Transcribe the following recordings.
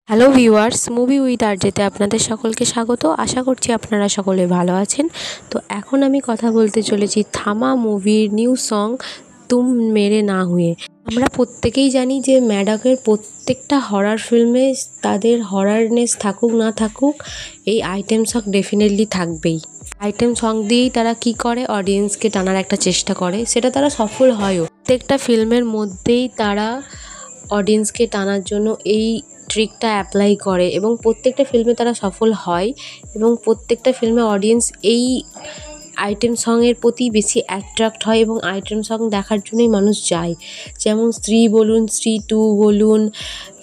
Hello viewers, movie with আরজেতে আপনাদের সকলকে স্বাগত। আশা করছি আপনারা সকলে ভালো আছেন। তো এখন আমি কথা বলতে চলেছি থামা মুভির নিউ সং তুম মেরে না হুয়ে। আমরা প্রত্যেকেই জানি যে ম্যাডকের প্রত্যেকটা হরর ফিল্মে তাদের হররনেস থাকুক না থাকুক, এই আইটেম সং ডেফিনেটলি থাকবেই। আইটেম সং দিয়েই তারা কি করে, অডিয়েন্সকে টানার একটা চেষ্টা করে, সেটা তারা সফল হয়ও। প্রত্যেকটা ফিল্মের মধ্যেই তারা অডিয়েন্সকে টানার জন্য এই ট্রিকটা অ্যাপ্লাই করে এবং প্রত্যেকটা ফিল্মে তারা সফল হয় এবং প্রত্যেকটা ফিল্মে অডিয়েন্স এই আইটেম সংয়ের প্রতি বেশি অ্যাট্রাক্ট হয় এবং আইটেম সং দেখার জন্যই মানুষ যায়। যেমন স্ত্রী বলুন, স্ত্রী 2 বলুন,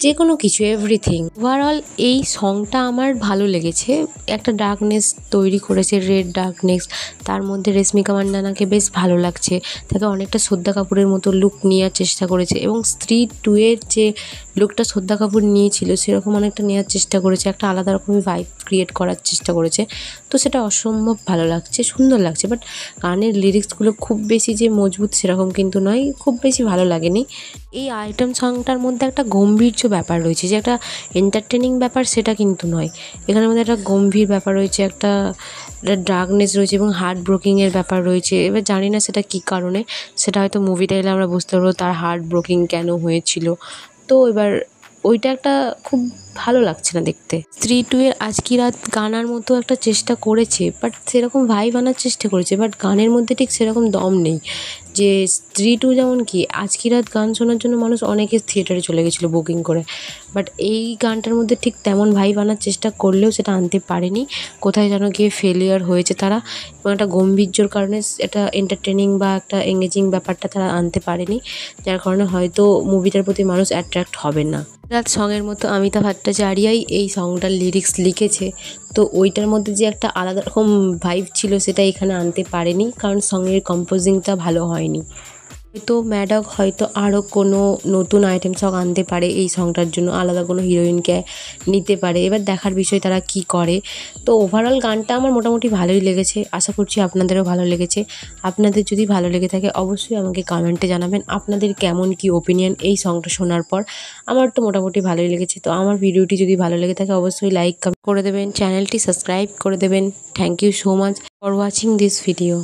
যে কোনো কিছু, এভরিথিং। ওভারঅল এই সংটা আমার ভালো লেগেছে। একটা ডার্কনেস তৈরি করেছে, রেড ডার্কনেস। তার মধ্যে রেশমিকা মান্দানাকে বেশ ভালো লাগছে, তাকে অনেকটা শ্রদ্ধা কাপুরের মতো লুক নেওয়ার চেষ্টা করেছে এবং স্ত্রী 2 এর যে লুকটা শ্রদ্ধা কাপুর নিয়েছিল সেরকম অনেকটা নেওয়ার চেষ্টা করেছে, একটা আলাদা রকমের ভাইব ক্রিয়েট করার চেষ্টা করেছে। তো সেটা অসম্ভব ভালো লাগছে, সুন্দর লাগছে। বাট গানের লিরিক্সগুলো খুব বেশি যে মজবুত সেরকম কিন্তু নয়, খুব বেশি ভালো লাগেনি। এই আইটেম সংটার মধ্যে একটা গম্ভীর্য ব্যাপার রয়েছে, যে একটা এন্টারটেনিং ব্যাপার সেটা কিন্তু নয়। এখানের মধ্যে একটা গম্ভীর ব্যাপার রয়েছে, একটা ডার্কনেস রয়েছে এবং হার্ট ব্রোকিংয়ের ব্যাপার রয়েছে। এবার জানি না সেটা কী কারণে, সেটা হয়তো মুভিটা এলে আমরা বুঝতে পারবো তার হার্ট ব্রোকিং কেন হয়েছিল। তো এবার ওইটা একটা খুব ভালো লাগছে না দেখতে। স্ত্রী 2 এর আজকি রাত গানার মতো একটা চেষ্টা করেছে, বাট সেরকম ভাইব আনার চেষ্টা করেছে, বাট গানের মধ্যে ঠিক সেরকম দম নেই। যে স্ত্রী 2 যেমন কি আজকি রাত গান শোনার জন্য মানুষ অনেকে থিয়েটারে চলে গেছিলো বুকিং করে, বাট এই গানটার মধ্যে ঠিক তেমন ভাইব আনার চেষ্টা করলেও সেটা আনতে পারেনি। কোথায় যেন গিয়ে ফেলিয়ার হয়েছে তারা, এবং একটা গম্ভীর্যর কারণে একটা এন্টারটেনিং বা একটা এঙ্গেজিং ব্যাপারটা তারা আনতে পারেনি, যার কারণে হয়তো মুভিটার প্রতি মানুষ অ্যাট্রাক্ট হবে না। রাত সঙের মতো অমিতাভ ভট্টাচার্যই এই সংটার লিরিক্স লিখেছে, তো ওইটার মধ্যে যে একটা আলাদা রকম ভাইব ছিল সেটা এখানে আনতে পারেনি, কারণ সঙের কম্পোজিংটা ভালো হয়নি। হয়তো ম্যাডক হয়তো আরও কোনো নতুন আইটেম সং আনতে পারে এই সংটার জন্য, আলাদা কোনো হিরোইনকে নিতে পারে। এবার দেখার বিষয় তারা কি করে। তো ওভারঅল গানটা আমার মোটামুটি ভালোই লেগেছে, আশা করছি আপনাদেরও ভালো লেগেছে। আপনাদের যদি ভালো লেগে থাকে অবশ্যই আমাকে কমেন্টে জানাবেন আপনাদের কেমন কি ওপিনিয়ন এই সংটা শোনার পর। আমার তো মোটামুটি ভালোই লেগেছে। তো আমার ভিডিওটি যদি ভালো লেগে থাকে অবশ্যই লাইক করে দেবেন, চ্যানেলটি সাবস্ক্রাইব করে দেবেন। Thank you so much for watching this video.